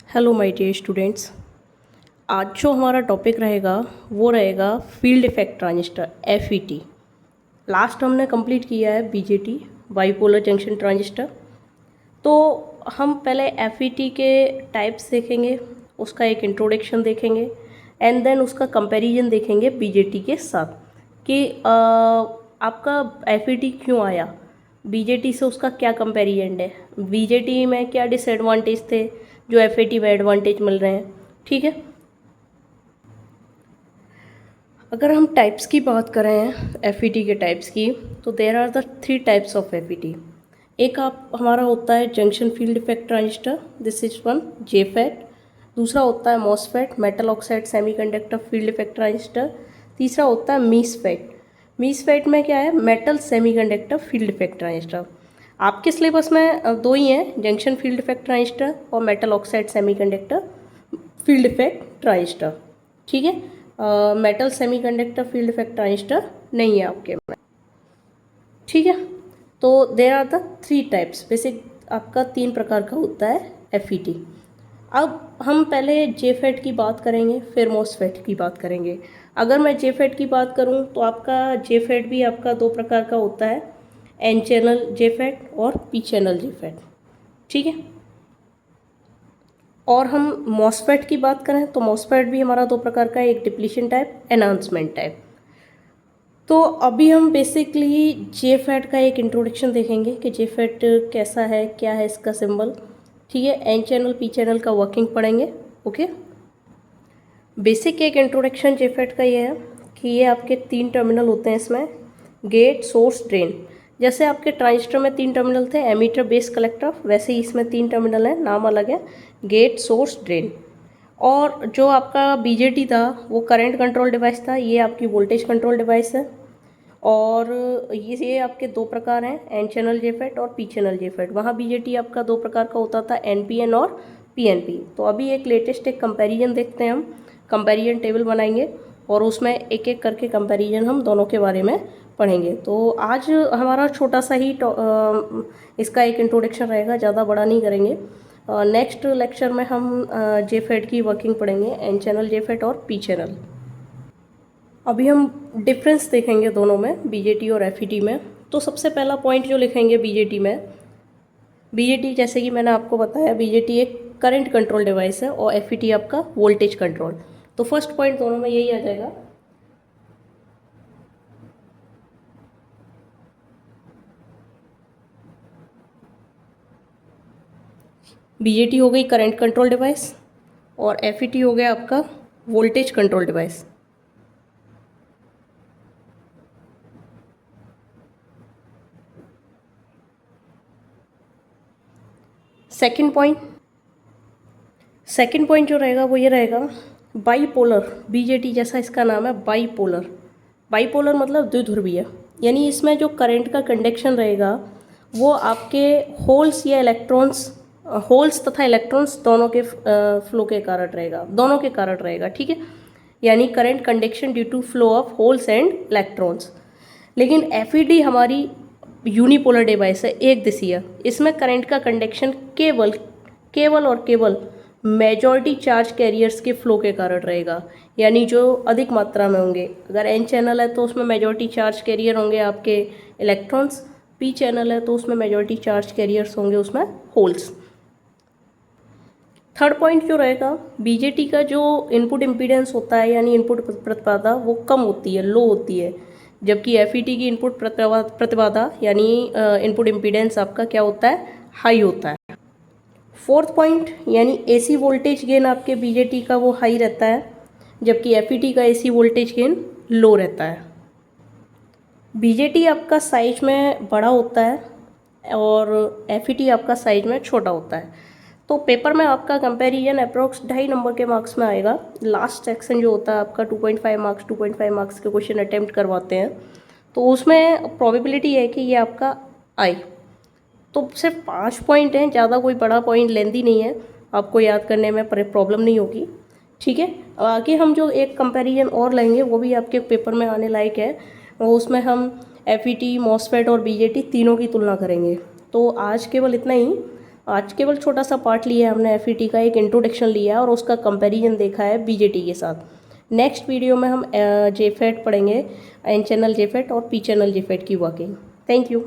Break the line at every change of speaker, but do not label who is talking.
Hello my dear students. आज जो हमारा टॉपिक रहेगा वो रहेगा field effect transistor FET। Last हमने कंप्लीट किया है BJT बाईपोलर जंक्शन ट्रांजिस्टर। तो हम पहले FET के टाइप्स देखेंगे, उसका एक इंट्रोडक्शन देखेंगे एंड देन उसका कंपैरिजन देखेंगे BJT के साथ कि आपका FET क्यों आया, BJT से उसका क्या कंपैरिजन है, BJT में क्या डिसएडवांटेज थे जो FET में एडवांटेज मिल रहे हैं। ठीक है, अगर हम टाइप्स की बात करें FET के टाइप्स की, तो there are the 3 types of FET। एक आप हमारा होता है junction field effect transistor, this is one JFET। दूसरा होता है MOSFET, metal oxide semiconductor field effect transistor. तीसरा होता है MESFET। MESFET में क्या है, metal semiconductor field effect transistor. आपके सिलेबस में दो ही हैं, जंक्शन फील्ड इफेक्ट ट्रांजिस्टर और metal oxide semiconductor field effect transistor. ठीक है, metal semiconductor field effect transistor नहीं है आपके में। ठीक है, तो there are the 3 types, basic आपका 3 प्रकार का होता है FET। अब हम पहले JFET की बात करेंगे, फिर MOSFET की बात करेंगे। अगर मैं JFET की बात करूं तो आपका JFET भी आपका 2 प्रकार का होता है, N चैनल JFET और P चैनल JFET। ठीक है, और हम MOSFET की बात करें तो MOSFET भी हमारा 2 प्रकार का है, एक डिप्लीशन टाइप, एनहांसमेंट टाइप। तो अभी हम बेसिकली JFET का एक इंट्रोडक्शन देखेंगे कि JFET कैसा है, क्या है इसका सिंबल। ठीक है, N चैनल P चैनल का वर्किंग पढ़ेंगे। ओके, बेसिक एक इंट्रोडक्शन JFET का ये है कि ये आपके 3 टर्मिनल होते हैं इसमें, गेट, सोर्स, ड्रेन। जैसे आपके ट्रांजिस्टर में 3 टर्मिनल थे, एमीटर, बेस, कलेक्टर, वैसे ही इसमें 3 टर्मिनल हैं, नाम अलग है, गेट, सोर्स, ड्रेन। और जो आपका BJT था वो करंट कंट्रोल डिवाइस था, ये आपकी वोल्टेज कंट्रोल डिवाइस है। और ये आपके 2 प्रकार हैं, N चैनल JFET और P चैनल JFET। वहाँ BJT आपका 2 प्रकार का होता था, NPN और PNP। तो अभी एक लेटेस्ट एक कंपैरिजन देखते हैं, हम कंपैरिजन टेबल बनाएंगे और उसमें एक एक करके कंपैरिजन हम दोनों के बारे में पढ़ेंगे। तो आज हमारा छोटा सा ही इसका एक इंट्रोडक्शन रहेगा, ज़्यादा बड़ा नहीं करेंगे। नेक्स्ट लेक्चर में हम JFET की वर्किंग पढ़ेंगे, N चैनल JFET और P चैनल। अभी हम डिफरेंस देखेंगे दोनों में, BJT और FET में। तो सबसे पहला पॉइंट जो लिखेंगे BJT में, BJT जैसे कि मैंने आपको बताया, BJT एक करंट कंट्रोल डिवाइस है और FET आपका वोल्टेज कंट्रोल। तो फर्स्ट पॉइंट दोनों में यही आ जाएगा। BJT हो गई करंट कंट्रोल डिवाइस और FET हो गया आपका voltage control device. Second point जो रहेगा वो ये रहेगा, बाईपोलर। BJT जैसा इसका नाम है, बाईपोलर। बाईपोलर मतलब द्विध्रुवीय, यानी इसमें जो करंट का कंडक्शन रहेगा वो आपके होल्स या इलेक्ट्रॉन्स, होल्स तथा इलेक्ट्रॉन्स दोनों के फ्लो के कारण रहेगा, दोनों के कारण रहेगा। ठीक है, यानी current conduction due to flow of holes and electrons. लेकिन FET हमारी यूनिपोलर डिवाइस है, एक दिशीय। इसमें करंट का कंडक्शन केवल केवल और केवल मेजॉरिटी चार्ज कैरियर्स के फ्लो के कारण रहेगा, यानी जो अधिक मात्रा में होंगे। अगर N चैनल है तो उसमें मेजॉरिटी चार्ज कैरियर होंगे आपके इलेक्ट्रॉन्स, P चैनल है तो उसमें मेजॉरिटी चार्ज कैरियर्स होंगे उसमें होल्स। थर्ड पॉइंट जो रहेगा, BJT का जो इनपुट इम्पीडेंस होता है यानी इनपुट प्रतिबाधा वो कम होती है, लो होती है, जबकि FET की इनपुट प्रतिबाधा यानी इनपुट इम्पीडेंस आपका क्या होता है, हाई होता है। फोर्थ पॉइंट यानी AC वोल्टेज गेन आपके BJT का वो हाई रहता है, जबकि FET का AC वोल्टेज गेन लो रहता है। BJT आपका साइज में बड़ा होता है और FET आपका साइज में छोटा होता है। तो पेपर में आपका कंपैरिजन अप्रोक्स 2.5 नंबर के मार्क्स में आएगा। लास्ट सेक्शन जो होता है आपका 2.5 मार्क्स के क्वेश्चन अटेम्प्ट करवाते हैं, तो उसमें प्रोबेबिलिटी है कि ये आपका आए। तो सिर्फ 5 पॉइंट हैं, ज़्यादा कोई बड़ा पॉइंट लेंदी नहीं है, आपको याद करने में प्रॉब्लम नहीं होगी। ठीक है, आगे हम जो एक कंपैरिजन और लेंगे वो भी आपके पेपर में आने लायक है, वो उसमें हम FET, MOSFET और BJT तीनों की तुलना करेंगे। तो आज केवल इतना ही। आज केवल छोटा सा पार्ट लिया है हमने, एफईटी का एक इंट्रोडक्शन लिया है और उसका कंपैरिजन देखा है बीजेटी के साथ। नेक्स्ट वीडियो में हम जेफेट पढ़ेंगे, एन चैनल जेफेट और पी चैनल जेफेट की वर्किंग। Thank you.